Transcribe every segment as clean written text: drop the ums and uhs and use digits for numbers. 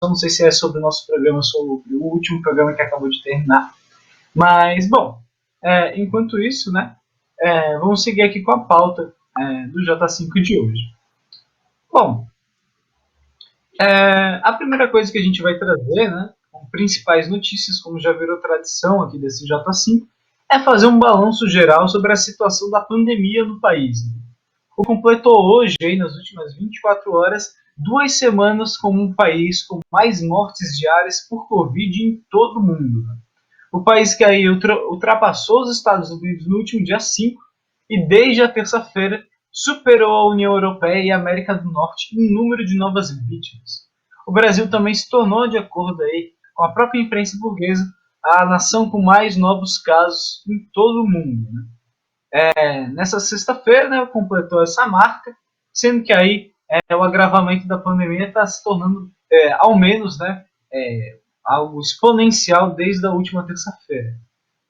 não sei se é sobre o nosso programa, sobre o último programa que acabou de terminar. Mas, bom, enquanto isso, né, vamos seguir aqui com a pauta do J5 de hoje. Bom, a primeira coisa que a gente vai trazer, né, com principais notícias, como já virou tradição aqui desse J5, é fazer um balanço geral sobre a situação da pandemia no país. O completou hoje, aí, nas últimas 24 horas, 2 semanas como um país com mais mortes diárias por Covid em todo o mundo. O país que aí ultrapassou os Estados Unidos no último dia 5 e desde a terça-feira superou a União Europeia e a América do Norte em número de novas vítimas. O Brasil também se tornou, de acordo aí com a própria imprensa burguesa, a nação com mais novos casos em todo o mundo. Nessa sexta-feira, né, completou essa marca, sendo que aí o agravamento da pandemia está se tornando, ao menos, né, algo exponencial desde a última terça-feira,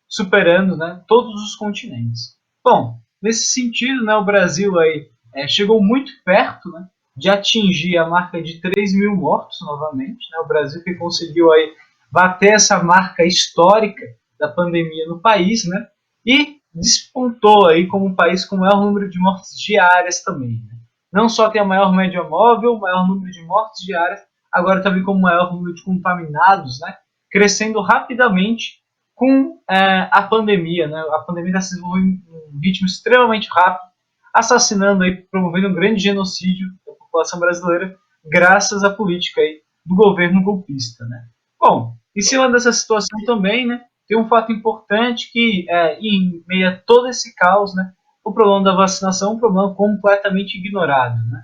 superando, né, todos os continentes. Bom, nesse sentido, né, o Brasil aí, chegou muito perto, né, de atingir a marca de 3 mil mortos novamente. Né, o Brasil que conseguiu aí bater essa marca histórica da pandemia no país, né, e despontou aí como um país com o maior número de mortes diárias também. Né? Não só tem a maior média móvel, o maior número de mortes diárias, agora também com o maior número de contaminados, né? Crescendo rapidamente com a pandemia. Né? A pandemia está se desenvolvendo em um ritmo extremamente rápido, assassinando, aí, promovendo um grande genocídio da população brasileira, graças à política aí do governo golpista. Né? Bom, em cima dessa situação também, né, tem um fato importante que, em meio a todo esse caos, né, o problema da vacinação é um problema completamente ignorado. Né?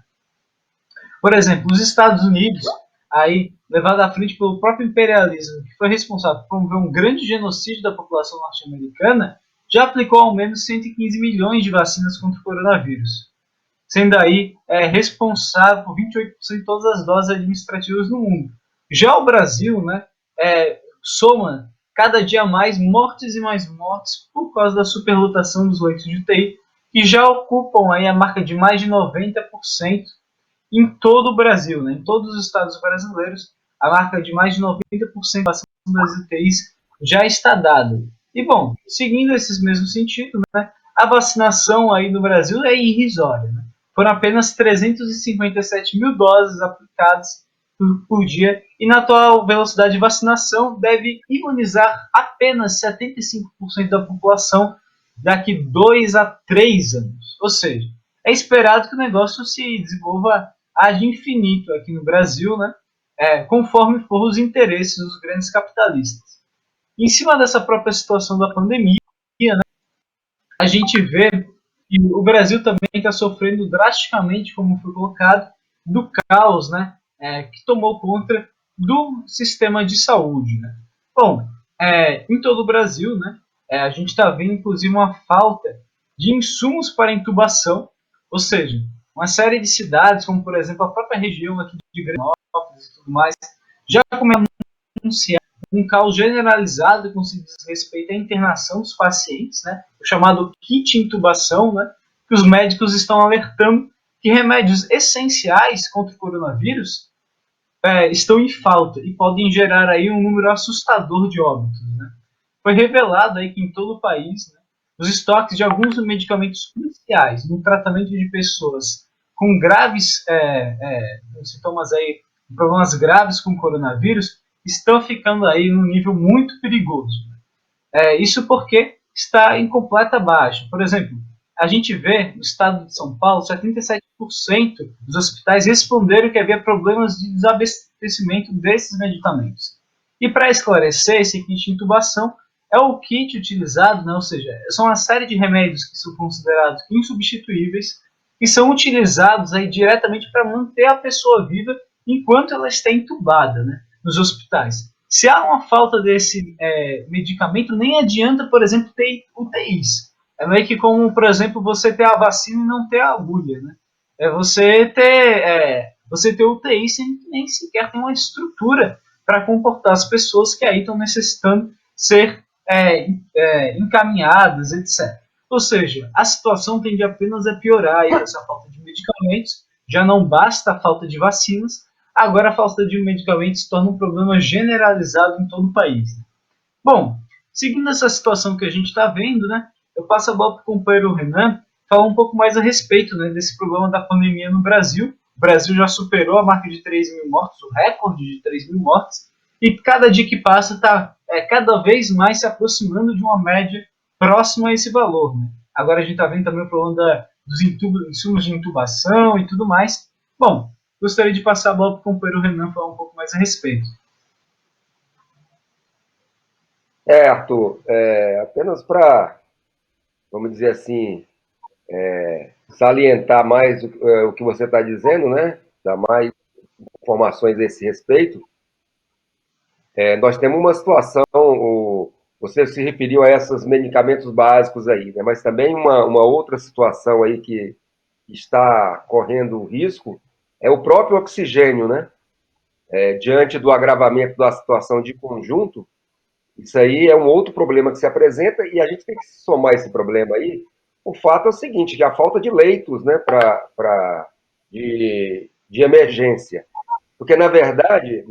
Por exemplo, os Estados Unidos, aí, levado à frente pelo próprio imperialismo, que foi responsável por promover um grande genocídio da população norte-americana, já aplicou ao menos 115 milhões de vacinas contra o coronavírus, sendo aí responsável por 28% de todas as doses administrativas no mundo. Já o Brasil, né, soma cada dia mais mortes e mais mortes por causa da superlotação dos leitos de UTI, que já ocupam aí a marca de mais de 90% em todo o Brasil, né, em todos os estados brasileiros, a marca de mais de 90% das UTIs já está dada. E, bom, seguindo esses mesmos sentidos, né, a vacinação aí no Brasil é irrisória. Né? Foram apenas 357 mil doses aplicadas por dia, e na atual velocidade de vacinação deve imunizar apenas 75% da população daqui 2 a 3 anos. Ou seja, é esperado que o negócio se desenvolva ad infinito aqui no Brasil, né? Conforme for os interesses dos grandes capitalistas. Em cima dessa própria situação da pandemia, né, a gente vê que o Brasil também está sofrendo drasticamente, como foi colocado, do caos, né, que tomou conta do sistema de saúde. Né? Bom, em todo o Brasil, né, a gente está vendo, inclusive, uma falta de insumos para intubação, ou seja, uma série de cidades, como, por exemplo, a própria região aqui de Granópolis e tudo mais, já começam a anunciar um caos generalizado com se diz respeito à internação dos pacientes, né, o chamado kit intubação, né, que os médicos estão alertando que remédios essenciais contra o coronavírus estão em falta e podem gerar aí um número assustador de óbitos. Né. Foi revelado aí que em todo o país, né, os estoques de alguns medicamentos cruciais no tratamento de pessoas com graves sintomas aí, problemas graves com coronavírus, estão ficando aí num nível muito perigoso. Isso porque está em completa baixa. Por exemplo, a gente vê no estado de São Paulo, 77% dos hospitais responderam que havia problemas de desabastecimento desses medicamentos. E para esclarecer, esse kit de intubação é o kit utilizado, né, ou seja, são uma série de remédios que são considerados insubstituíveis e são utilizados aí diretamente para manter a pessoa viva enquanto ela está entubada, né, nos hospitais. Se há uma falta desse medicamento, nem adianta, por exemplo, ter UTIs. É meio que como, por exemplo, você ter a vacina e não ter a agulha. Né? Você ter UTI sem que nem sequer tem uma estrutura para comportar as pessoas que aí estão necessitando ser encaminhadas, etc. Ou seja, a situação tende apenas a piorar aí essa falta de medicamentos, já não basta a falta de vacinas, agora a falta de medicamentos se torna um problema generalizado em todo o país. Bom, seguindo essa situação que a gente está vendo, né, eu passo a bola para o companheiro Renan falar um pouco mais a respeito, né, desse problema da pandemia no Brasil. O Brasil já superou a marca de 3 mil mortos, o recorde de 3 mil mortos, e cada dia que passa está cada vez mais se aproximando de uma média próxima a esse valor. Né? Agora a gente está vendo também o problema dos insumos de intubação e tudo mais. Bom, gostaria de passar a bola para o companheiro Renan falar um pouco mais a respeito. Arthur, apenas para, vamos dizer assim, salientar mais o que você está dizendo, né? Dar mais informações a esse respeito. Nós temos uma situação, você se referiu a esses medicamentos básicos aí, né? Mas também uma outra situação aí que está correndo risco é o próprio oxigênio, né? Diante do agravamento da situação de conjunto, isso aí é um outro problema que se apresenta e a gente tem que somar esse problema aí. O fato é o seguinte, que a falta de leitos, né, de emergência. Porque, na verdade,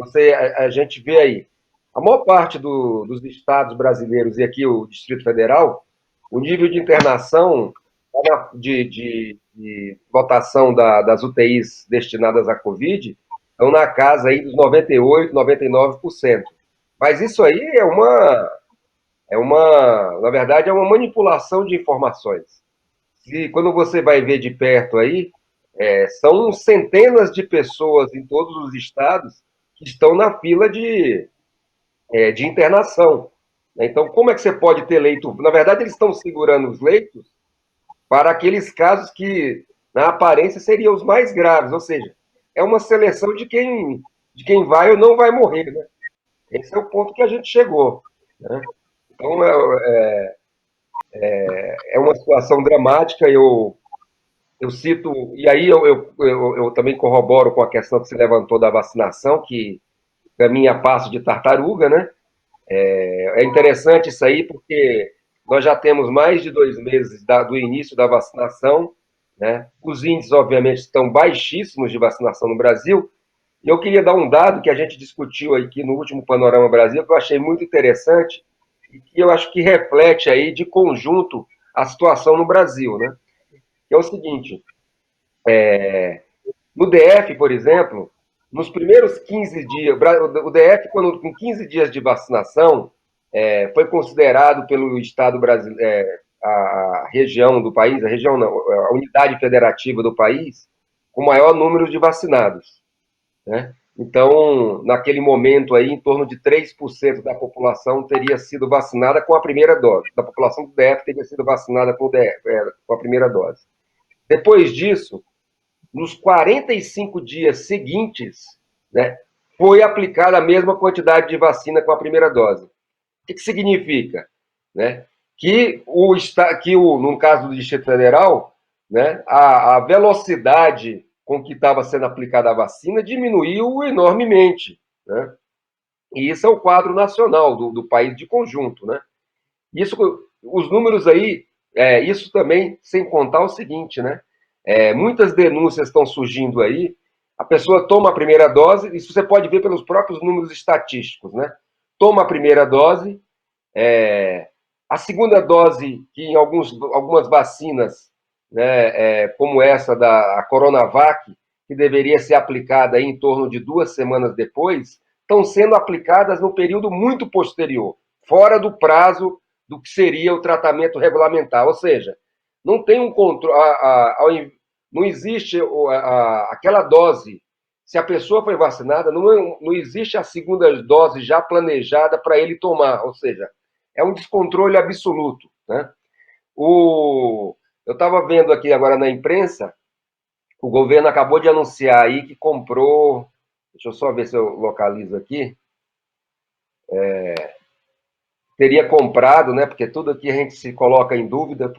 a gente vê aí, a maior parte dos estados brasileiros e aqui o Distrito Federal, o nível de internação, de lotação das UTIs destinadas à Covid, estão na casa aí dos 98%, 99%. Mas isso aí na verdade, é uma manipulação de informações. E quando você vai ver de perto aí, são centenas de pessoas em todos os estados que estão na fila de internação. Então, como é que você pode ter leito? Na verdade, eles estão segurando os leitos para aqueles casos que, na aparência, seriam os mais graves. Ou seja, é uma seleção de quem vai ou não vai morrer. Né? Esse é o ponto que a gente chegou. Né? Então, é uma situação dramática. Eu cito, e aí eu também corroboro com a questão que você levantou da vacinação, que para mim é passo de tartaruga, né? É interessante isso aí, porque nós já temos mais de 2 meses do início da vacinação, né? Os índices, obviamente, estão baixíssimos de vacinação no Brasil, e eu queria dar um dado que a gente discutiu aqui no último Panorama Brasil, que eu achei muito interessante, e que eu acho que reflete aí de conjunto a situação no Brasil, né? Que é o seguinte, no DF, por exemplo, nos primeiros 15 dias, o DF, quando, com 15 dias de vacinação, foi considerado pelo Estado brasileiro, a região do país, a região não, a unidade federativa do país, com o maior número de vacinados. Né? Então, naquele momento aí, em torno de 3% da população teria sido vacinada com a primeira dose. Da população do DF teria sido vacinada com a primeira dose. Depois disso, nos 45 dias seguintes, né, foi aplicada a mesma quantidade de vacina com a primeira dose. O que significa? Né? No caso do Distrito Federal, né, a velocidade com que estava sendo aplicada a vacina diminuiu enormemente. Né? E isso é o quadro nacional do país de conjunto. Né? Isso, os números aí, isso também sem contar o seguinte, né? Muitas denúncias estão surgindo aí, a pessoa toma a primeira dose, isso você pode ver pelos próprios números estatísticos, né? Toma a primeira dose, a segunda dose, que em algumas vacinas, né, como essa da Coronavac, que deveria ser aplicada aí em torno de 2 semanas depois, estão sendo aplicadas no período muito posterior, fora do prazo do que seria o tratamento regulamentar. Ou seja, não tem um controle, não existe aquela dose. Se a pessoa foi vacinada, não existe a segunda dose já planejada para ele tomar. Ou seja, é um descontrole absoluto. Né? Eu estava vendo aqui agora na imprensa, o governo acabou de anunciar aí que comprou. Deixa eu só ver se eu localizo aqui. Teria comprado, né? Porque tudo aqui a gente se coloca em dúvida,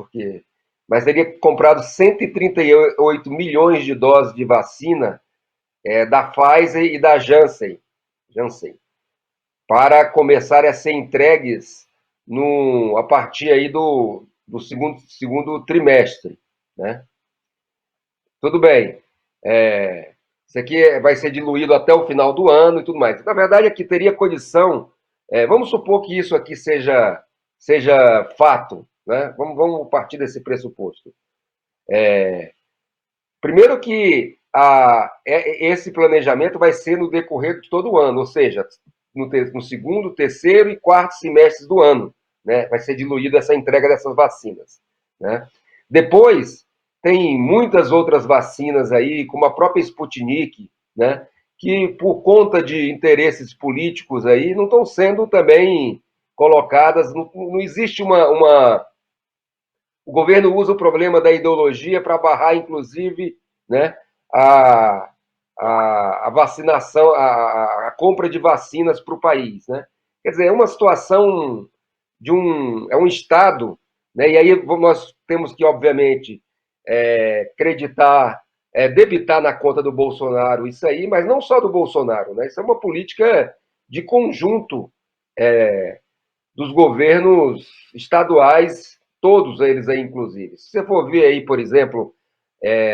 mas teria comprado 138 milhões de doses de vacina da Pfizer e da Janssen, para começar a ser entregues a partir aí do segundo trimestre, né? Tudo bem. Isso aqui vai ser diluído até o final do ano e tudo mais. Na verdade, aqui teria condição. Vamos supor que isso aqui seja fato, né? Vamos partir desse pressuposto. Primeiro que esse planejamento vai ser no decorrer de todo o ano, ou seja, no segundo, terceiro e quarto semestres do ano, né? Vai ser diluída essa entrega dessas vacinas, né? Depois, tem muitas outras vacinas aí, como a própria Sputnik, né? Que por conta de interesses políticos aí, não estão sendo também colocadas, não existe o governo usa o problema da ideologia para barrar, inclusive, né, a, a vacinação, a compra de vacinas para o país. Né? Quer dizer, é uma situação é um Estado, né, e aí nós temos que, obviamente, acreditar, debitar na conta do Bolsonaro isso aí, mas não só do Bolsonaro, né? Isso é uma política de conjunto dos governos estaduais, todos eles aí, inclusive. Se você for ver aí, por exemplo,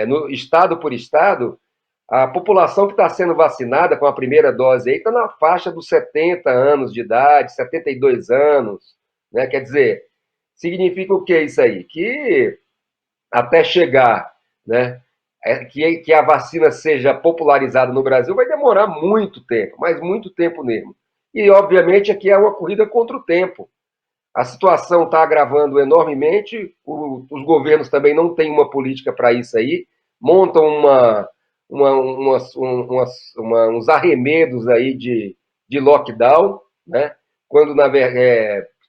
no estado por estado, a população que está sendo vacinada com a primeira dose aí está na faixa dos 70 anos de idade, 72 anos, né? Quer dizer, significa o que isso aí? Que até chegar, né, que a vacina seja popularizada no Brasil vai demorar muito tempo, mas muito tempo mesmo. E, obviamente, aqui é uma corrida contra o tempo. A situação está agravando enormemente, os governos também não têm uma política para isso aí, montam uns arremedos aí de lockdown, né? Quando,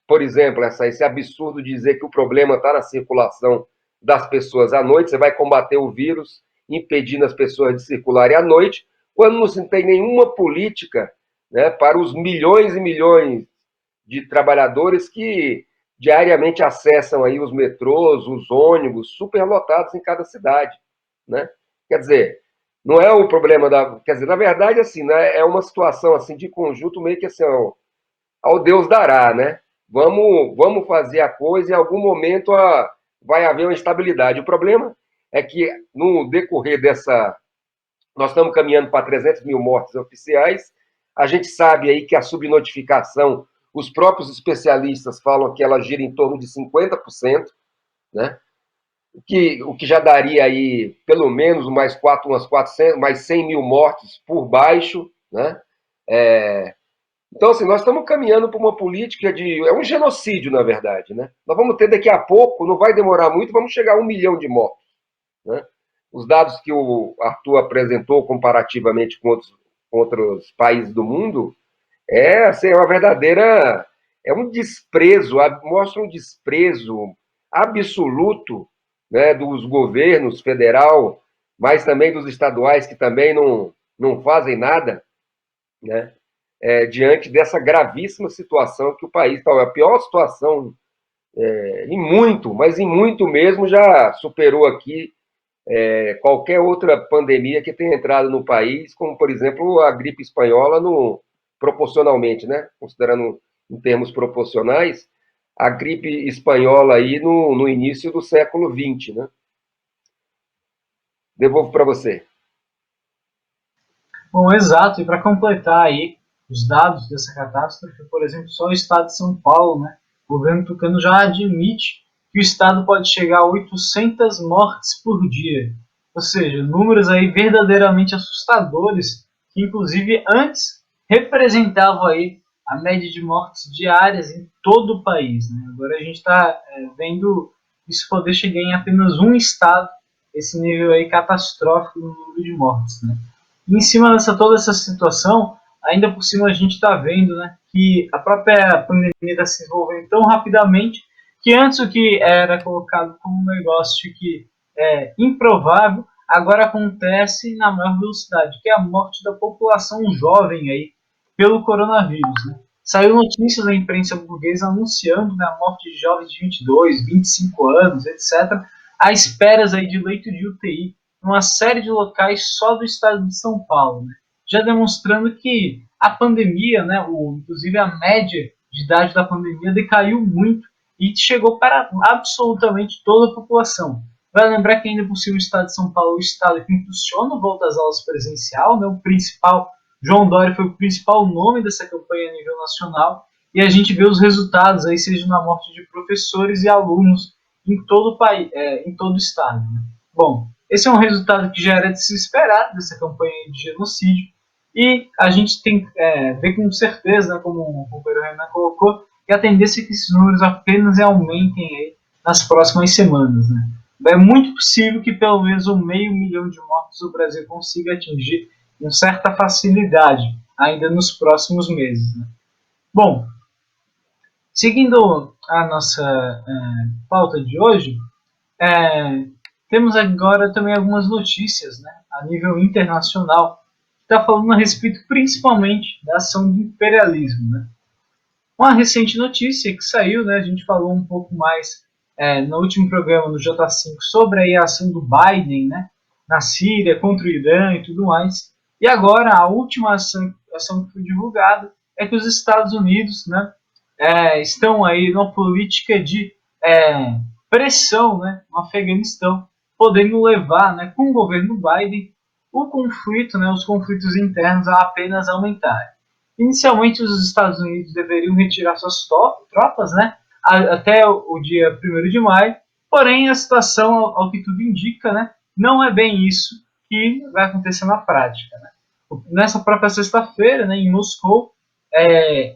por exemplo, esse absurdo de dizer que o problema está na circulação das pessoas à noite, você vai combater o vírus impedindo as pessoas de circularem à noite, quando não se tem nenhuma política, né, para os milhões e milhões de trabalhadores que diariamente acessam aí os metrôs, os ônibus, superlotados em cada cidade, né? Quer dizer, não é o problema quer dizer, na verdade, assim, né, é uma situação assim de conjunto meio que assim, ao Deus dará, né? Vamos fazer a coisa e em algum momento vai haver uma estabilidade. O problema é que no decorrer nós estamos caminhando para 300 mil mortes oficiais. A gente sabe aí que a subnotificação, os próprios especialistas falam que ela gira em torno de 50%, né? O que já daria aí pelo menos umas 400, mais 100 mil mortes por baixo, né? Então, assim, nós estamos caminhando para uma política é um genocídio, na verdade, né? Nós vamos ter daqui a pouco, não vai demorar muito, vamos chegar a 1 milhão de mortos, né? Os dados que o Arthur apresentou comparativamente com outros países do mundo assim, é uma verdadeira. É um desprezo, mostra um desprezo absoluto, né, dos governos federal, mas também dos estaduais, que também não fazem nada, né, diante dessa gravíssima situação que o país está. A pior situação, em muito, mas em muito mesmo, já superou aqui qualquer outra pandemia que tenha entrado no país, como, por exemplo, a gripe espanhola, proporcionalmente, né? Considerando em termos proporcionais, a gripe espanhola aí no início do século XX, né? Devolvo para você. Bom, exato. E para completar aí os dados dessa catástrofe, por exemplo, só o estado de São Paulo, né? O governo tucano já admite que o estado pode chegar a 800 mortes por dia. Ou seja, números aí verdadeiramente assustadores, que inclusive antes representavam aí a média de mortes diárias em todo o país. Né? Agora a gente está vendo isso poder chegar em apenas um estado, esse nível aí catastrófico no número de mortes. Né? E em cima dessa toda essa situação, ainda por cima a gente está vendo, né, que a própria pandemia está se desenvolvendo tão rapidamente que antes o que era colocado como um negócio que é improvável, agora acontece na maior velocidade, que é a morte da população jovem aí pelo coronavírus. Né? Saiu notícias na imprensa burguesa anunciando, né, a morte de jovens de 22, 25 anos, etc., à espera aí de leito de UTI numa série de locais só do estado de São Paulo, né? Já demonstrando que a pandemia, né, inclusive a média de idade da pandemia decaiu muito e chegou para absolutamente toda a população. Vai lembrar que ainda por cima o estado de São Paulo é o estado que impulsiona o volta às aulas presencial, né? O principal, João Dória foi o principal nome dessa campanha a nível nacional, e a gente vê os resultados aí, seja na morte de professores e alunos em todo o país, em todo o estado. Né? Bom, esse é um resultado que já era de se esperar dessa campanha de genocídio, e a gente tem ver com certeza, né, como o companheiro Renan colocou, que a tendência é que esses números apenas aumentem aí nas próximas semanas. Né? É muito possível que pelo menos 500.000 de mortos o Brasil consiga atingir com certa facilidade ainda nos próximos meses. Né? Bom, seguindo a nossa pauta de hoje, temos agora também algumas notícias, né, a nível internacional, que está falando a respeito principalmente da ação do imperialismo. Né? Uma recente notícia que saiu, né, a gente falou um pouco mais no último programa no J5 sobre a ação do Biden, né, na Síria, contra o Irã e tudo mais. E agora a última ação que foi divulgada é que os Estados Unidos, né, estão aí numa política de pressão, né, no Afeganistão, podendo levar, né, com o governo Biden, o conflito, né, os conflitos internos a apenas aumentarem. Inicialmente, os Estados Unidos deveriam retirar suas tropas, né, até o dia 1º de maio, porém a situação, ao que tudo indica, né, não é bem isso que vai acontecer na prática. Né. Nessa própria sexta-feira, né, em Moscou,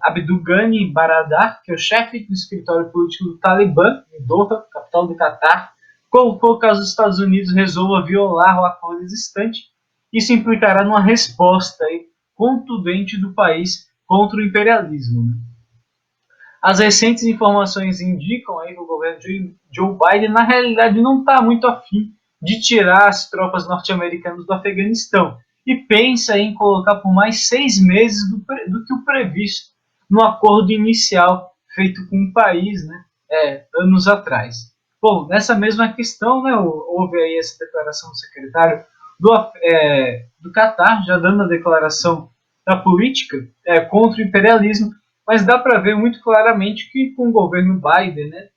Abdul Ghani Baradar, que é o chefe do escritório político do Talibã, em Doha, capital do Catar, colocou caso os Estados Unidos resolva violar o acordo existente, isso implicará numa resposta aí, contundente do país contra o imperialismo. Né? As recentes informações indicam aí que o governo de Joe Biden, na realidade, não está muito afim de tirar as tropas norte-americanas do Afeganistão e pensa em colocar por mais 6 meses do que o previsto no acordo inicial feito com o país, né, anos atrás. Bom, nessa mesma questão, né, houve aí essa declaração do secretário do Catar, já dando a declaração da política contra o imperialismo, mas dá para ver muito claramente que com o governo Biden, né,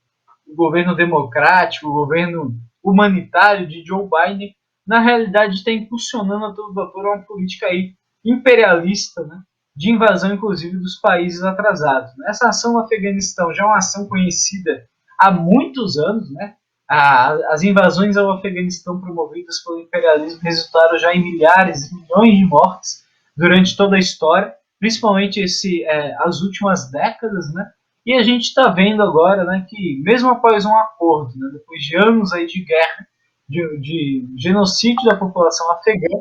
o governo democrático, o governo humanitário de Joe Biden, na realidade está impulsionando a todo vapor uma política aí imperialista, né, de invasão, inclusive, dos países atrasados. Essa ação no Afeganistão já é uma ação conhecida há muitos anos, né? As invasões ao Afeganistão promovidas pelo imperialismo resultaram já em milhares e milhões de mortes durante toda a história, principalmente as últimas décadas, né? E a gente está vendo agora, né, que mesmo após um acordo, né, depois de anos aí de guerra, de genocídio da população afegã,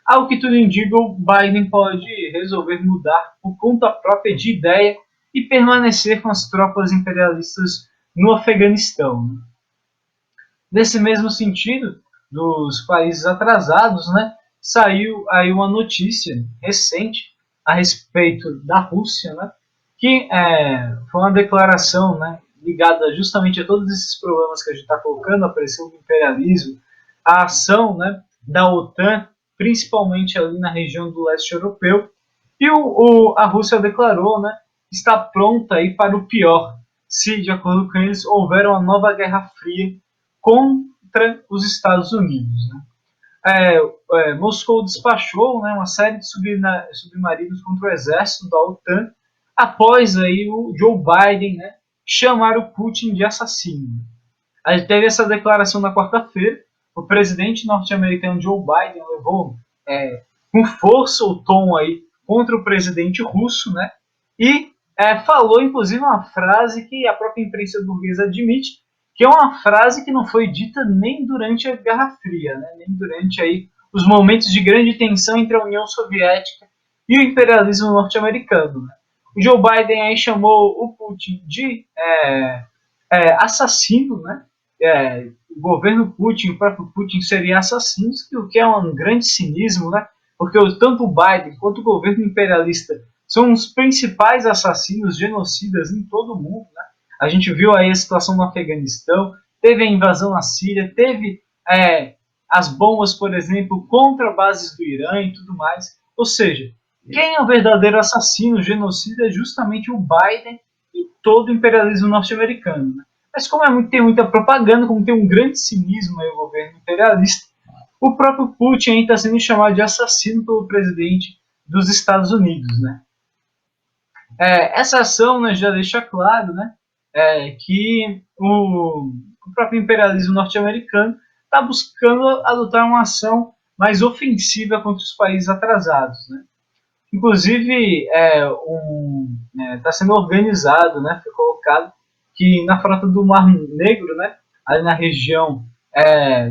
ao que tudo indica, o Biden pode resolver mudar por conta própria de ideia e permanecer com as tropas imperialistas no Afeganistão. Nesse mesmo sentido, dos países atrasados, né, saiu aí uma notícia recente a respeito da Rússia, né, que foi uma declaração, né, ligada justamente a todos esses problemas que a gente está colocando, a pressão do imperialismo, a ação, né, da OTAN, principalmente ali na região do leste europeu, e a Rússia declarou, né, está pronta aí para o pior, se, de acordo com eles, houver uma nova Guerra Fria contra os Estados Unidos. Né? Moscou despachou, né, uma série de submarinos contra o exército da OTAN após aí o Joe Biden, né, chamar o Putin de assassino. Aí teve essa declaração na quarta-feira. O presidente norte-americano Joe Biden levou com força o tom aí contra o presidente russo, né? E falou, inclusive, uma frase que a própria imprensa burguesa admite, que é uma frase que não foi dita nem durante a Guerra Fria, né? Nem durante aí os momentos de grande tensão entre a União Soviética e o imperialismo norte-americano. Né? O Joe Biden aí chamou o Putin de assassino, né? O governo Putin, o próprio Putin seria assassino, o que é um grande cinismo, né? Porque tanto o Biden quanto o governo imperialista são os principais assassinos, genocidas em todo o mundo. Né? A gente viu aí a situação no Afeganistão, teve a invasão na Síria, teve as bombas, por exemplo, contra bases do Irã e tudo mais. Ou seja, quem é o verdadeiro assassino, genocida, é justamente o Biden e todo o imperialismo norte-americano. Né? Mas como tem muita propaganda, como tem um grande cinismo aí o governo imperialista, o próprio Putin está sendo chamado de assassino pelo presidente dos Estados Unidos, né? Essa ação, né, já deixa claro, né, que o próprio imperialismo norte-americano está buscando adotar uma ação mais ofensiva contra os países atrasados, né? Inclusive, está sendo organizado, né, foi colocado que na frota do Mar Negro, né, ali na região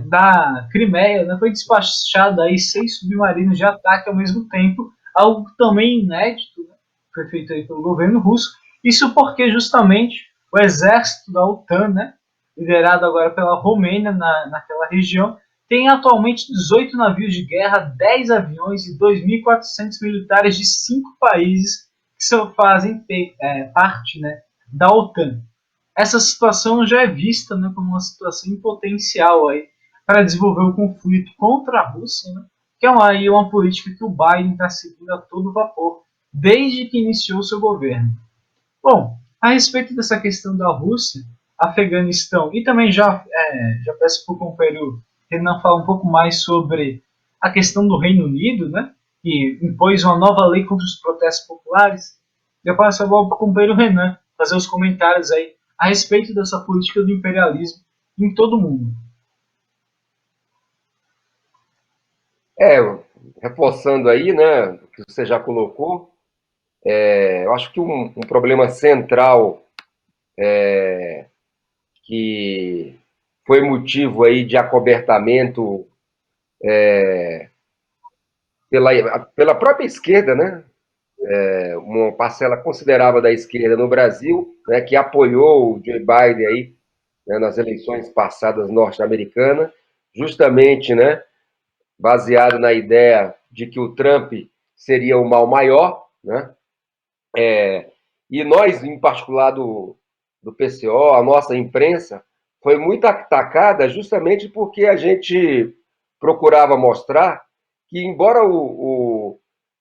da Crimeia, né, foi despachado aí 6 submarinos de ataque ao mesmo tempo, algo também inédito, né, foi feito aí pelo governo russo. Isso porque justamente o exército da OTAN, né, liderado agora pela Romênia naquela região, tem atualmente 18 navios de guerra, 10 aviões e 2.400 militares de 5 países que fazem parte, né, da OTAN. Essa situação já é vista, né, como uma situação em potencial para desenvolver o conflito contra a Rússia, né, que é uma política que o Biden está seguindo a todo vapor desde que iniciou seu governo. Bom, a respeito dessa questão da Rússia, Afeganistão, e também já peço para o companheiro Renan falar um pouco mais sobre a questão do Reino Unido, né, que impôs uma nova lei contra os protestos populares. Eu passo agora para o companheiro Renan fazer os comentários aí a respeito dessa política do imperialismo em todo o mundo. É, reforçando aí, né, o que você já colocou, eu acho que um problema central que foi motivo aí de acobertamento pela própria esquerda, né, uma parcela considerável da esquerda no Brasil, né, que apoiou o Joe Biden aí, né, nas eleições passadas norte-americanas, justamente, né, baseado na ideia de que o Trump seria o mal maior, né? E nós, em particular do PCO, a nossa imprensa, foi muito atacada justamente porque a gente procurava mostrar que, embora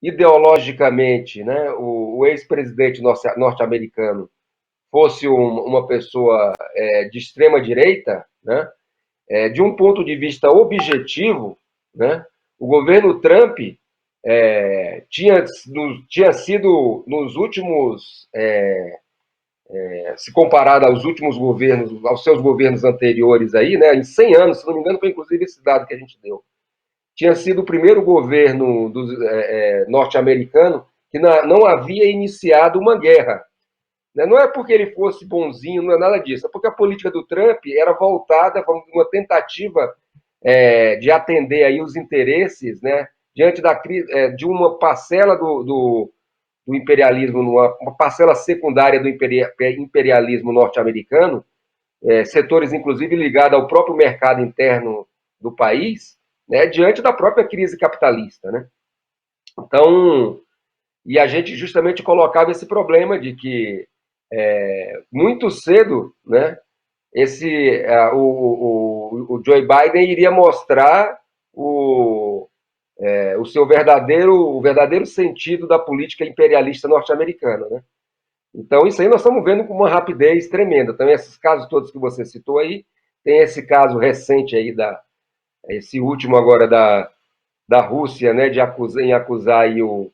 ideologicamente, né, o ex-presidente norte-americano fosse uma pessoa de extrema direita, né, de um ponto de vista objetivo, né, o governo Trump tinha sido nos últimos, se comparado aos últimos governos, aos seus governos anteriores aí, né, em 100 anos, se não me engano, foi inclusive esse dado que a gente deu, tinha sido o primeiro governo norte-americano que não havia iniciado uma guerra. Não é porque ele fosse bonzinho, não é nada disso, é porque a política do Trump era voltada para uma tentativa de atender aí os interesses, né, diante da crise, de uma parcela do imperialismo, uma parcela secundária do imperialismo norte-americano, setores inclusive ligados ao próprio mercado interno do país, né, diante da própria crise capitalista, né? Então, e a gente justamente colocava esse problema de que muito cedo, né, o Joe Biden iria mostrar o verdadeiro sentido da política imperialista norte-americana, né? Então, isso aí nós estamos vendo com uma rapidez tremenda. Então, esses casos todos que você citou aí, tem esse caso recente aí, esse último agora da Rússia, né, em acusar aí o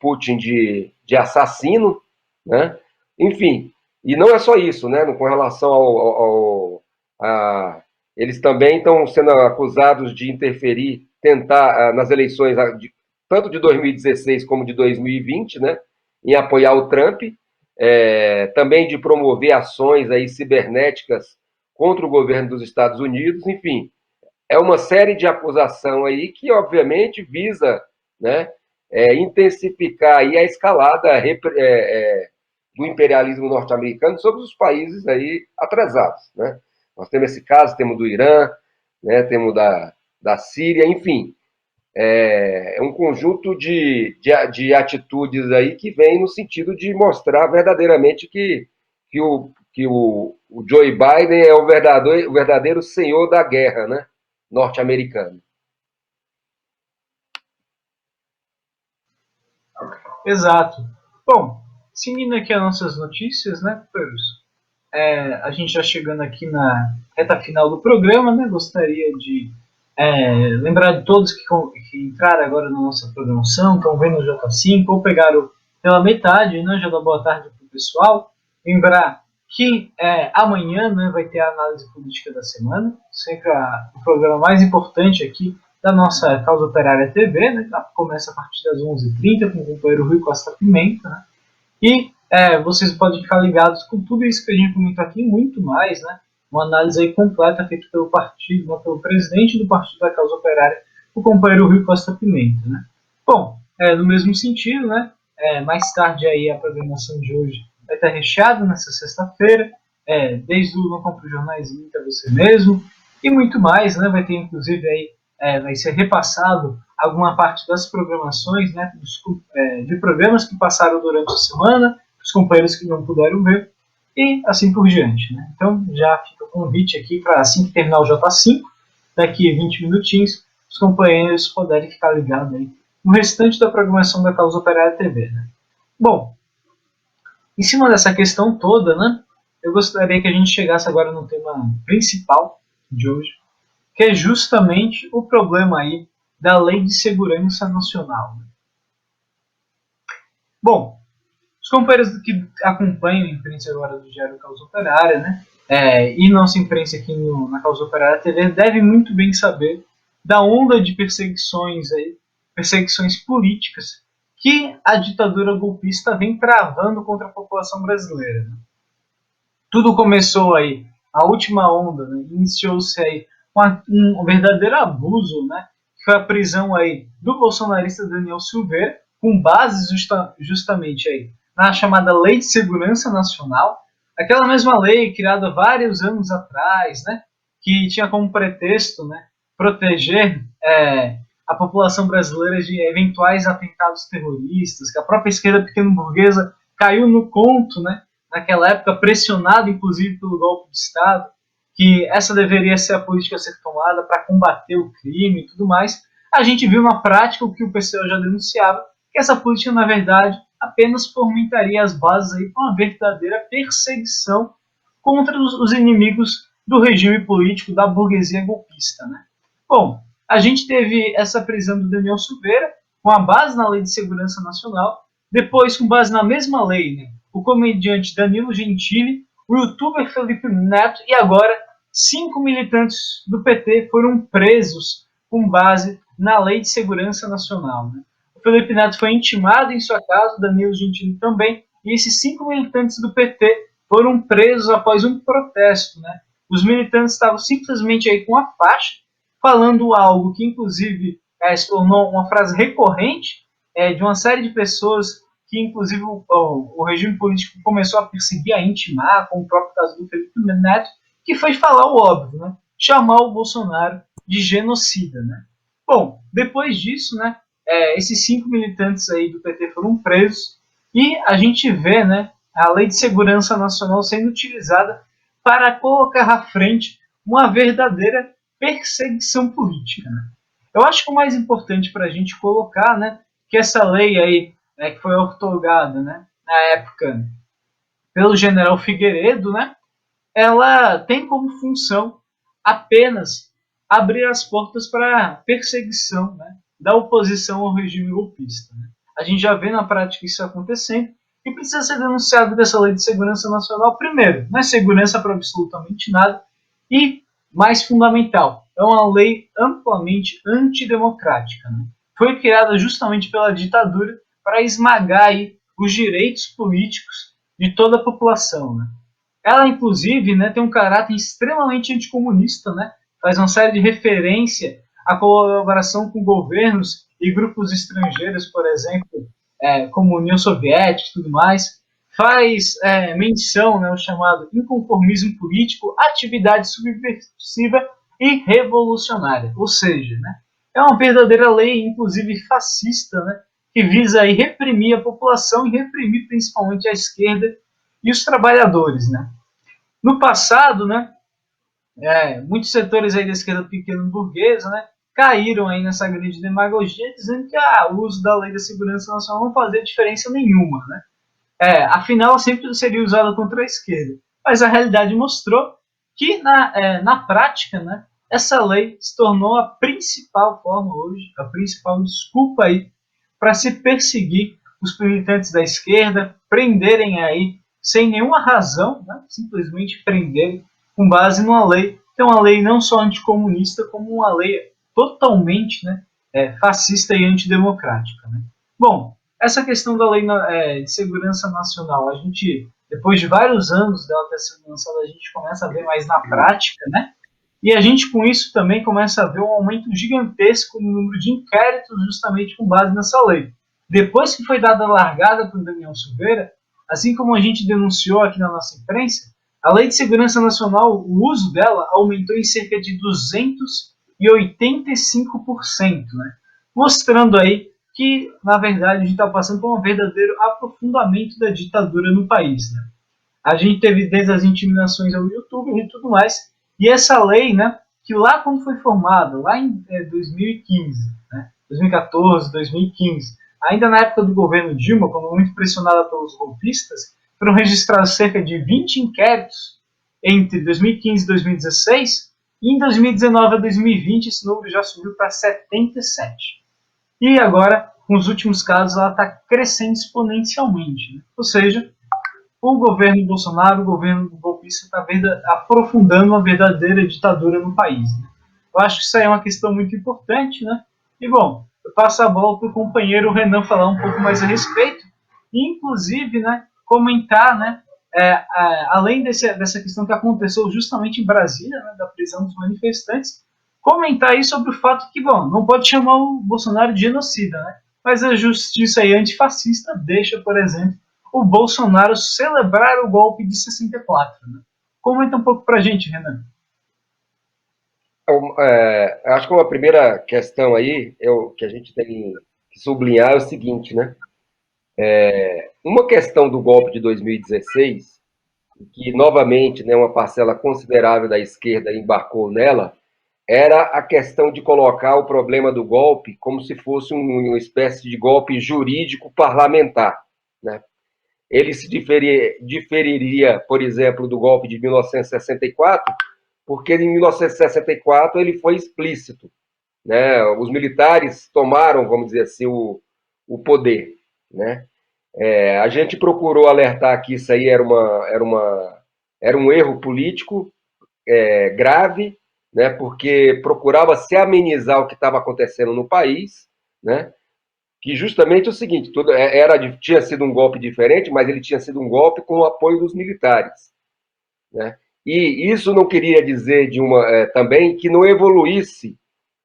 Putin de assassino, né? Enfim, e não é só isso, né? Com relação eles também estão sendo acusados de interferir, tentar nas eleições tanto de 2016 como de 2020, né? Em apoiar o Trump, também de promover ações aí cibernéticas contra o governo dos Estados Unidos, enfim, é uma série de acusação aí que, obviamente, visa, né, intensificar aí a escalada do imperialismo norte-americano sobre os países aí atrasados, né? Nós temos esse caso, temos do Irã, né, temos da Síria, enfim, é um conjunto de atitudes aí que vem no sentido de mostrar verdadeiramente que o Joe Biden é o verdadeiro senhor da guerra, né, norte-americano. Exato. Bom, seguindo aqui as nossas notícias, né, Pedro? a gente já chegando aqui na reta final do programa, né? Gostaria de lembrar de todos que entraram agora na nossa programação, estão vendo o J5 ou pegaram pela metade, né? Já dá boa tarde para o pessoal. Lembrar que amanhã, né, vai ter a análise política da semana, sempre o programa mais importante aqui da nossa Causa Operária TV, né? Começa a partir das 11h30 com o companheiro Rui Costa Pimenta, né? E vocês podem ficar ligados com tudo isso que a gente comentou aqui e muito mais, né? Uma análise aí completa feita pelo partido, né, pelo presidente do Partido da Causa Operária, o companheiro Rui Costa Pimenta, né? Bom, no mesmo sentido, né? Mais tarde aí a programação de hoje vai estar recheada nessa sexta-feira, desde o Não Compre Jornaizinho para você mesmo e muito mais, né? Vai ter inclusive aí vai ser repassado alguma parte das programações, né, de programas que passaram durante a semana, os companheiros que não puderam ver, e assim por diante. Né? Então já fica o convite aqui para assim que terminar o J5, daqui a 20 minutinhos, os companheiros poderem ficar ligados aí no restante da programação da Causa Operária TV. Né? Bom, em cima dessa questão toda, né, eu gostaria que a gente chegasse agora no tema principal de hoje, que é justamente o problema aí da Lei de Segurança Nacional. Bom, os companheiros que acompanham a imprensa agora do Diário Causa Operária, né, e nossa imprensa aqui na Causa Operária TV, devem muito bem saber da onda de perseguições políticas que a ditadura golpista vem travando contra a população brasileira. Né? Tudo começou aí, a última onda, né, iniciou-se aí um verdadeiro abuso, né, que foi a prisão aí do bolsonarista Daniel Silveira, com base justamente aí na chamada Lei de Segurança Nacional, aquela mesma lei criada vários anos atrás, né, que tinha como pretexto, né, proteger a população brasileira de eventuais atentados terroristas, que a própria esquerda pequeno-burguesa caiu no conto, né, naquela época, pressionado inclusive pelo golpe de Estado, que essa deveria ser a política a ser tomada para combater o crime e tudo mais, a gente viu na prática o que o PCO já denunciava, que essa política, na verdade, apenas fomentaria as bases aí para uma verdadeira perseguição contra os inimigos do regime político da burguesia golpista. Né? Bom, a gente teve essa prisão do Daniel Silveira, com a base na Lei de Segurança Nacional, depois, com base na mesma lei, né, o comediante Danilo Gentili, o youtuber Felipe Neto e agora 5 militantes do PT foram presos com base na Lei de Segurança Nacional. Né? O Felipe Neto foi intimado em sua casa, o Danilo Gentili também, e esses 5 militantes do PT foram presos após um protesto. Né? Os militantes estavam simplesmente aí com a faixa, falando algo que inclusive se tornou uma frase recorrente de uma série de pessoas que inclusive o regime político começou a perseguir, a intimar, como o próprio caso do Felipe Neto, que foi falar o óbvio, né? Chamar o Bolsonaro de genocida. Né? Bom, depois disso, né, esses 5 militantes aí do PT foram presos e a gente vê, né, a Lei de Segurança Nacional sendo utilizada para colocar à frente uma verdadeira perseguição política. Né? Eu acho que o mais importante para a gente colocar, né, que essa lei aí que foi outorgada, né, na época pelo general Figueiredo, né, ela tem como função apenas abrir as portas para a perseguição, né, da oposição ao regime golpista. Né. A gente já vê na prática isso acontecendo e precisa ser denunciado dessa Lei de Segurança Nacional primeiro. Não é segurança para absolutamente nada e, mais fundamental, é uma lei amplamente antidemocrática. Né. Foi criada justamente pela ditadura para esmagar aí os direitos políticos de toda a população. Né. Ela, inclusive, né, tem um caráter extremamente anticomunista, né, faz uma série de referência à colaboração com governos e grupos estrangeiros, por exemplo, como União Soviética e tudo mais, faz menção, né, o chamado inconformismo político, atividade subversiva e revolucionária. Ou seja, né, é uma verdadeira lei, inclusive fascista, né, que visa aí reprimir a população e reprimir principalmente a esquerda e os trabalhadores. Né. No passado, né, muitos setores aí da esquerda pequeno-burguesa, né, caíram aí nessa grande demagogia, dizendo que o uso da Lei da Segurança Nacional não fazia diferença nenhuma. Né. Afinal, sempre seria usada contra a esquerda. mas a realidade mostrou que, na prática, né, essa lei se tornou a principal forma hoje, a principal desculpa aí para se perseguir os militantes da esquerda, prenderem aí sem nenhuma razão, né, simplesmente prenderem com base numa lei, que é uma lei não só anticomunista, como uma lei totalmente, né, fascista e antidemocrática. Né? Bom, essa questão da lei de segurança nacional, a gente, depois de vários anos dela ter sido lançada, a gente começa a ver mais na prática, né? E a gente, com isso, também começa a ver um aumento gigantesco no número de inquéritos justamente com base nessa lei. Depois que foi dada a largada para o Daniel Silveira, assim como a gente denunciou aqui na nossa imprensa, a Lei de Segurança Nacional, o uso dela aumentou em cerca de 285%, né? Mostrando aí que, na verdade, a gente está passando por um verdadeiro aprofundamento da ditadura no país. Né? A gente teve desde as intimidações ao YouTube e tudo mais, e essa lei, né, que lá quando foi formada, lá em 2015, né, 2014, 2015, ainda na época do governo Dilma, quando muito pressionada pelos golpistas, foram registrados cerca de 20 inquéritos entre 2015 e 2016, e em 2019 a 2020 esse número já subiu para 77. E agora, com os últimos casos, ela está crescendo exponencialmente. Né? Ou seja, o governo Bolsonaro, o governo golpista, está aprofundando uma verdadeira ditadura no país. Né? Eu acho que isso aí é uma questão muito importante, né? E, bom, eu passo a bola para o companheiro Renan falar um pouco mais a respeito, e, inclusive, né, comentar, né, além dessa questão que aconteceu justamente em Brasília, né, da prisão dos manifestantes, comentar aí sobre o fato que, bom, não pode chamar o Bolsonaro de genocida, né? Mas a justiça aí antifascista deixa, por exemplo, o Bolsonaro celebrar o golpe de 64. Né? Comenta um pouco para a gente, Renan. Acho que uma primeira questão aí que a gente tem que sublinhar é o seguinte, né? Uma questão do golpe de 2016, que novamente, né, uma parcela considerável da esquerda embarcou nela, era a questão de colocar o problema do golpe como se fosse uma espécie de golpe jurídico parlamentar, né? Ele se diferiria, por exemplo, do golpe de 1964, porque em 1964 ele foi explícito, né? Os militares tomaram, vamos dizer assim, o poder, né? A gente procurou alertar que isso aí era um erro político grave, né? Porque procurava se amenizar o que estava acontecendo no país, né? Que justamente é o seguinte, tinha sido um golpe diferente, mas ele tinha sido um golpe com o apoio dos militares, né? E isso não queria dizer também que não evoluísse,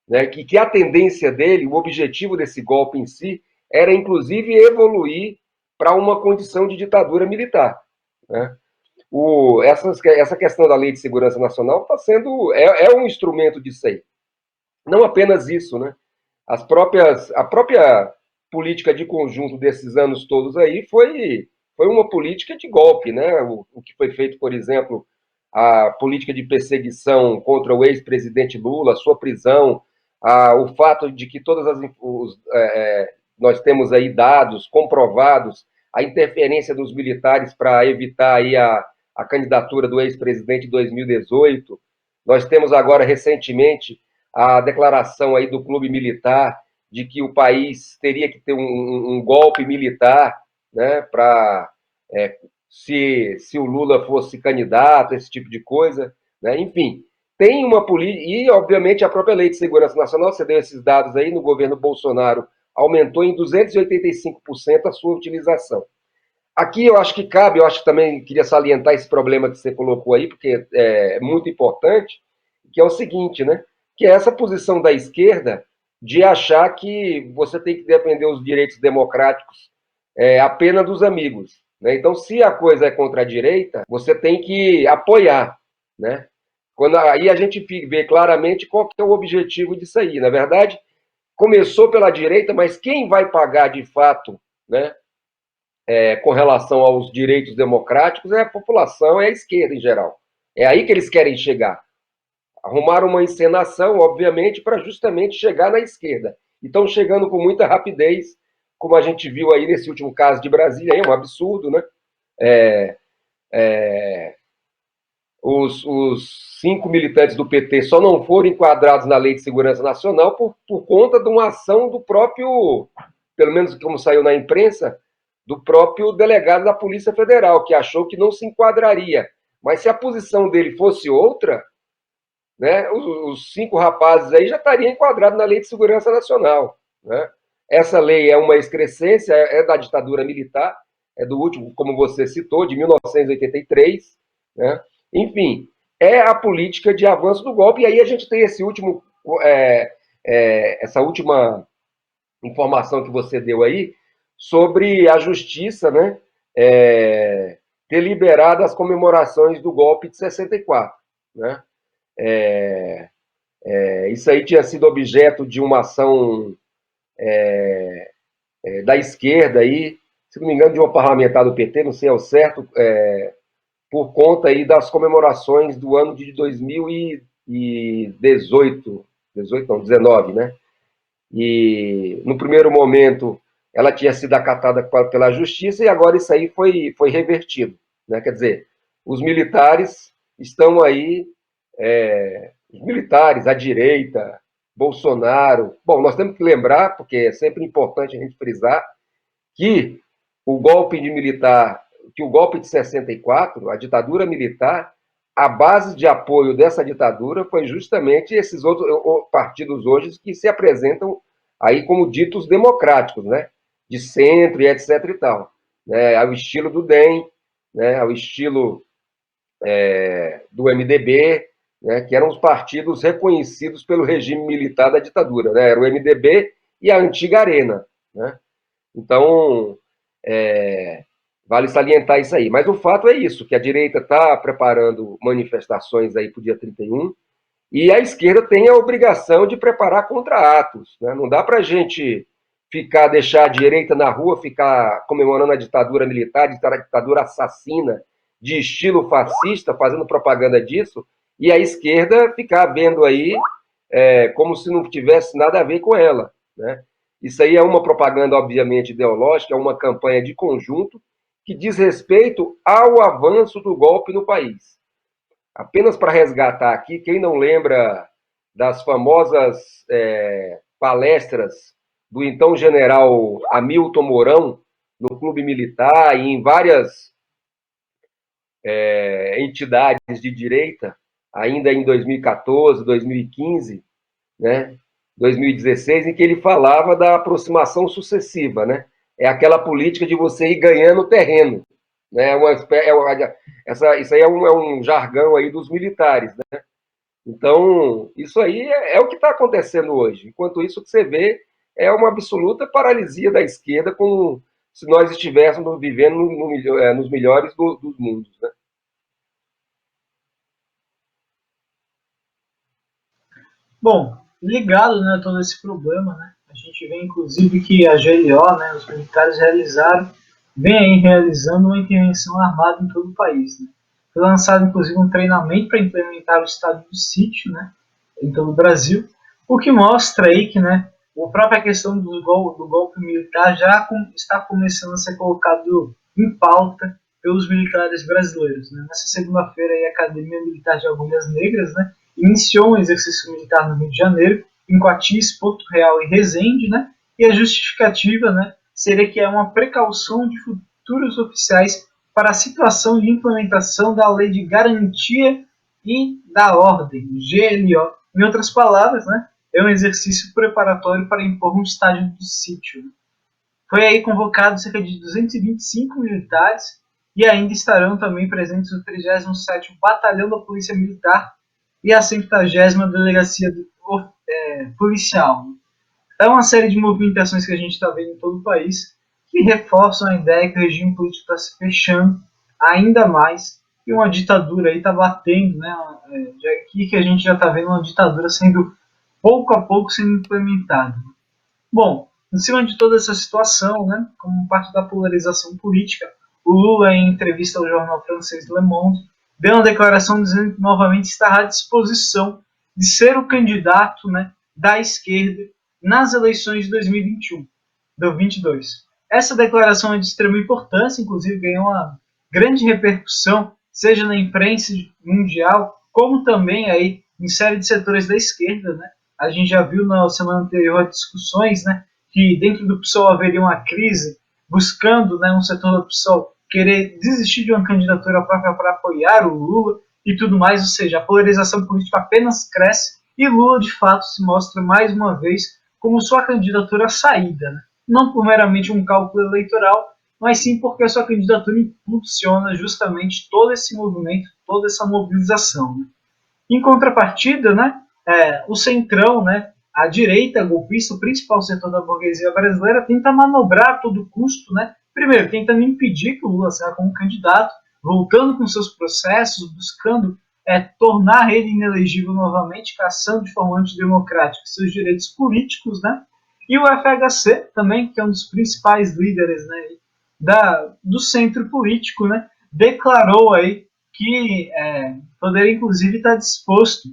né? Que a tendência dele, o objetivo desse golpe em si, era inclusive evoluir para uma condição de ditadura militar, né? Essa questão da Lei de Segurança Nacional é um instrumento disso aí. Não apenas isso, né? A própria política de conjunto desses anos todos aí foi uma política de golpe, né? O que foi feito, por exemplo, a política de perseguição contra o ex-presidente Lula, a sua prisão, o fato de que nós temos aí dados comprovados, a interferência dos militares para evitar aí a candidatura do ex-presidente em 2018. Nós temos agora, recentemente, a declaração aí do clube militar de que o país teria que ter um golpe militar, né, para se o Lula fosse candidato, esse tipo de coisa, né? Enfim, tem uma política, e obviamente a própria Lei de Segurança Nacional, você deu esses dados aí, no governo Bolsonaro aumentou em 285% a sua utilização. Aqui eu acho que também queria salientar esse problema que você colocou aí, porque é muito importante, que é o seguinte, né? Que é essa posição da esquerda de achar que você tem que defender os direitos democráticos apenas dos amigos, né? Então, se a coisa é contra a direita, você tem que apoiar, né? Aí a gente vê claramente qual que é o objetivo disso aí. Na verdade, começou pela direita, mas quem vai pagar de fato, né, com relação aos direitos democráticos é a população, é a esquerda em geral. É aí que eles querem chegar. Arrumaram uma encenação, obviamente, para justamente chegar na esquerda. E estão chegando com muita rapidez, como a gente viu aí nesse último caso de Brasília, é um absurdo, né? os 5 militantes do PT só não foram enquadrados na Lei de Segurança Nacional por conta de uma ação do próprio, pelo menos como saiu na imprensa, do próprio delegado da Polícia Federal, que achou que não se enquadraria. Mas se a posição dele fosse outra, né, os 5 rapazes aí já estariam enquadrados na Lei de Segurança Nacional. Né? Essa lei é uma excrescência, é da ditadura militar, é do último, como você citou, de 1983, né? Enfim, é a política de avanço do golpe, e aí a gente tem esse último, essa última informação que você deu aí, sobre a justiça, né, ter liberado as comemorações do golpe de 64, né? Isso aí tinha sido objeto de uma ação da esquerda aí, se não me engano, de uma parlamentar do PT, não sei ao certo, por conta aí das comemorações do ano de 2018, 18 não, 19, né? E no primeiro momento ela tinha sido acatada pela justiça e agora isso aí foi revertido, né? Quer dizer, os militares estão aí, os militares, a direita, Bolsonaro. Bom, nós temos que lembrar, porque é sempre importante a gente frisar, que o golpe de militar, que o golpe de 64, a ditadura militar, a base de apoio dessa ditadura foi justamente esses outros partidos hoje que se apresentam aí como ditos democráticos, né? De centro e etc e tal, né? Ao estilo do DEM, né? Ao estilo do MDB, né? Que eram os partidos reconhecidos pelo regime militar da ditadura, né? Era o MDB e a antiga Arena, né? Então, vale salientar isso aí. Mas o fato é isso, que a direita está preparando manifestações aí para o dia 31 e a esquerda tem a obrigação de preparar contra-atos. Né? Não dá para a gente deixar a direita na rua, ficar comemorando a ditadura militar, a ditadura assassina, de estilo fascista, fazendo propaganda disso, e a esquerda ficar vendo aí como se não tivesse nada a ver com ela. Né? Isso aí é uma propaganda, obviamente, ideológica, é uma campanha de conjunto que diz respeito ao avanço do golpe no país. Apenas para resgatar aqui, quem não lembra das famosas palestras do então general Hamilton Mourão no Clube Militar e em várias entidades de direita, ainda em 2014, 2015, né, 2016, em que ele falava da aproximação sucessiva, né? É aquela política de você ir ganhando terreno, né? Isso aí é um jargão aí dos militares, né? Então, isso aí é o que está acontecendo hoje. Enquanto isso, o que você vê é uma absoluta paralisia da esquerda, como se nós estivéssemos vivendo nos melhores dos mundos, né? Bom, ligado, né, a todo esse problema, né, a gente vê inclusive que a GLO, né, os militares vem aí realizando uma intervenção armada em todo o país. Né. Foi lançado inclusive um treinamento para implementar o estado de sítio, né, em todo o Brasil, o que mostra aí que, né, a própria questão do golpe militar já está começando a ser colocado em pauta pelos militares brasileiros. Né. Nessa segunda-feira, a Academia Militar de Agulhas Negras, né, iniciou um exercício militar no Rio de Janeiro, em Coatis, Porto Real e Resende, né, e a justificativa, né, seria que é uma precaução de futuros oficiais para a situação de implementação da Lei de Garantia e da Ordem, GLO. Em outras palavras, né, é um exercício preparatório para impor um estágio de sítio. Foi aí convocado cerca de 225 militares e ainda estarão também presentes o 37º Batalhão da Polícia Militar e a 50ª Delegacia Policial. É uma série de movimentações que a gente está vendo em todo o país que reforçam a ideia que o regime político está se fechando ainda mais e uma ditadura aí está batendo, né? Aqui que a gente já está vendo uma ditadura sendo pouco a pouco sendo implementada. Bom, em cima de toda essa situação, né, como parte da polarização política, o Lula, em entrevista ao jornal francês Le Monde, deu uma declaração dizendo que novamente estará à disposição de ser o candidato, né, da esquerda nas eleições de 2021, do 22. Essa declaração é de extrema importância, inclusive ganhou uma grande repercussão seja na imprensa mundial, como também aí em série de setores da esquerda, né? A gente já viu na semana anterior discussões, né, que dentro do PSOL haveria uma crise, buscando, né, um setor do PSOL querer desistir de uma candidatura própria para apoiar o Lula e tudo mais, ou seja, a polarização política apenas cresce e Lula, de fato, se mostra mais uma vez como sua candidatura saída, né? Não por meramente um cálculo eleitoral, mas sim porque a sua candidatura impulsiona justamente todo esse movimento, toda essa mobilização. Né? Em contrapartida, né, o centrão, né, a direita golpista, o principal setor da burguesia brasileira, tenta manobrar a todo custo, né, primeiro, tentando impedir que o Lula saia como candidato, voltando com seus processos, buscando tornar ele inelegível novamente, caçando de forma antidemocrática seus direitos políticos, né, e o FHC também, que é um dos principais líderes, né, do centro político, né, declarou aí que poderia inclusive estar disposto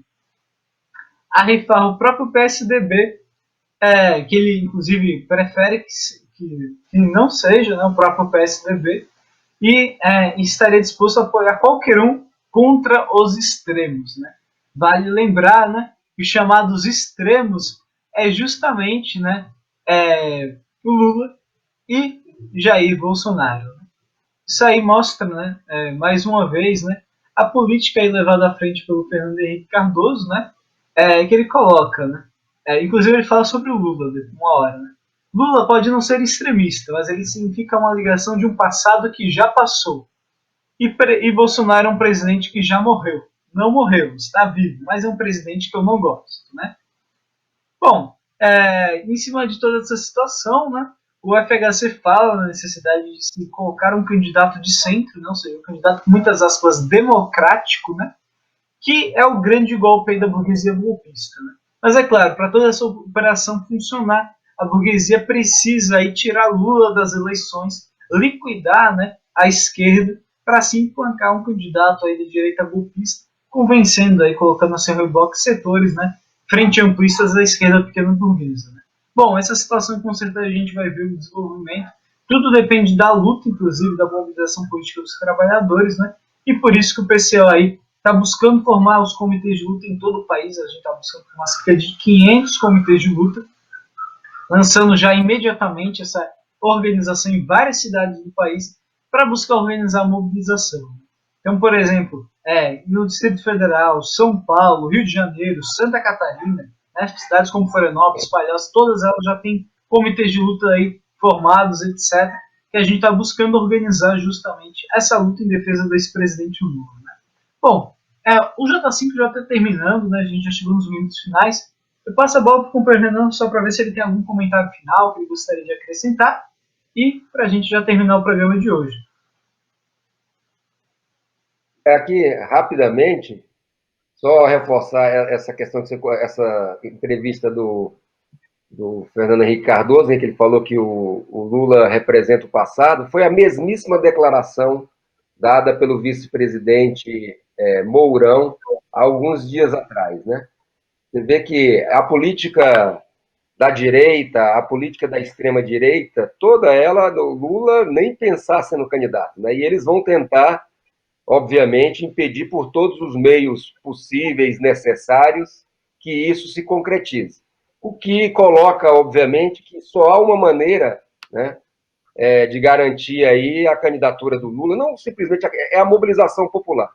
a rifar o próprio PSDB, que ele inclusive prefere que não seja, né, o próprio PSDB, e estaria disposto a apoiar qualquer um contra os extremos. Né? Vale lembrar, né, que os chamados extremos é justamente, né, o Lula e Jair Bolsonaro. Isso aí mostra, né, mais uma vez, né, a política aí levada à frente pelo Fernando Henrique Cardoso, né, que ele coloca, né, inclusive ele fala sobre o Lula, uma hora, né. Lula pode não ser extremista, mas ele significa uma ligação de um passado que já passou. E Bolsonaro é um presidente que já morreu. Não morreu, está vivo, mas é um presidente que eu não gosto, né. Bom, em cima de toda essa situação, né, o FHC fala na necessidade de se colocar um candidato de centro, né, ou seja, um candidato, muitas aspas, democrático, né, que é o grande golpe aí da burguesia golpista. Né. Mas é claro, para toda essa operação funcionar, a burguesia precisa aí tirar Lula das eleições, liquidar, né, a esquerda, para assim implantar um candidato aí de direita golpista, convencendo aí, colocando a seu reboque setores, né, frente amplistas da esquerda pequena burguesa. Né. Bom, essa situação com certeza a gente vai ver o desenvolvimento. Tudo depende da luta, inclusive, da mobilização política dos trabalhadores, né? E por isso que o PCO aí está buscando formar os comitês de luta em todo o país. A gente está buscando formar cerca de 500 comitês de luta, lançando já imediatamente essa organização em várias cidades do país para buscar organizar a mobilização. Então, por exemplo, no Distrito Federal, São Paulo, Rio de Janeiro, Santa Catarina, né, cidades como Florianópolis, Palhoça, todas elas já têm comitês de luta aí formados, etc., que a gente está buscando organizar justamente essa luta em defesa do ex-presidente Lula. Né? Bom, o J5 já está terminando, né, a gente já chegou nos minutos finais. Eu passo a bola para o companheiro Renan só para ver se ele tem algum comentário final que ele gostaria de acrescentar e para a gente já terminar o programa de hoje. Aqui, rapidamente, só reforçar essa questão, essa entrevista do Fernando Henrique Cardoso, em que ele falou que o Lula representa o passado, foi a mesmíssima declaração dada pelo vice-presidente Mourão há alguns dias atrás. Né? Você vê que a política da direita, a política da extrema-direita, toda ela, do Lula, nem pensar sendo candidato. Né? E eles vão tentar, obviamente, impedir por todos os meios possíveis, necessários, que isso se concretize. O que coloca, obviamente, que só há uma maneira, né, de garantir aí a candidatura do Lula, não simplesmente a mobilização popular.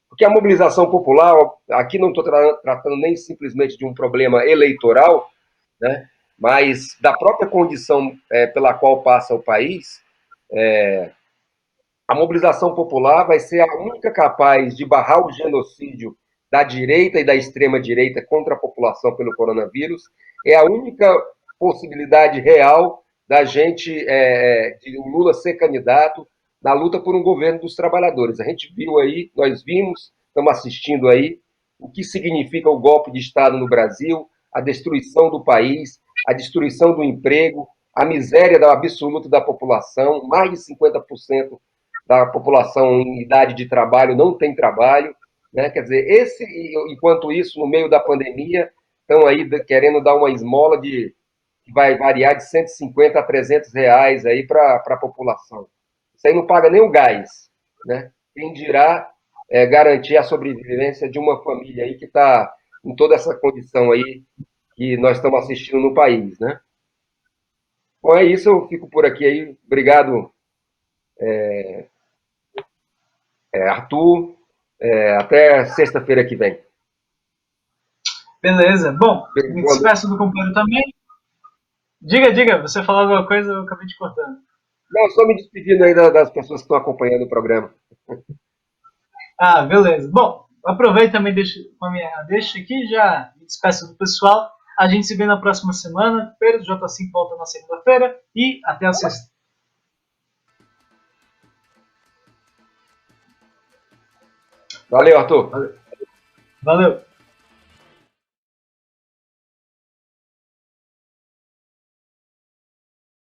Porque a mobilização popular, aqui não estou tratando nem simplesmente de um problema eleitoral, né, mas da própria condição pela qual passa o país, a mobilização popular vai ser a única capaz de barrar o genocídio da direita e da extrema-direita contra a população pelo coronavírus. É a única possibilidade real da gente, de o Lula ser candidato na luta por um governo dos trabalhadores. A gente viu aí, nós vimos, estamos assistindo aí, o que significa o golpe de Estado no Brasil, a destruição do país, a destruição do emprego, a miséria absoluta da população, mais de 50% da população em idade de trabalho não tem trabalho, né? Quer dizer, enquanto isso, no meio da pandemia, estão aí querendo dar uma esmola que vai variar de 150 a 300 reais aí para a população. Isso aí não paga nem o gás, né? Quem dirá garantir a sobrevivência de uma família aí que está em toda essa condição aí que nós estamos assistindo no país, né? Bom, é isso, eu fico por aqui aí. Obrigado, Arthur. Até sexta-feira que vem. Beleza. Bom, me Boa noite. despeço do companheiro também. Diga, você falou alguma coisa, eu acabei te cortando. Não, só me despedindo aí das pessoas que estão acompanhando o programa. Ah, beleza. Bom, aproveito também deixa aqui, já me despeço do pessoal. A gente se vê na próxima semana. Pedro J5 volta na segunda-feira e até a sexta. Valeu, Arthur. Valeu.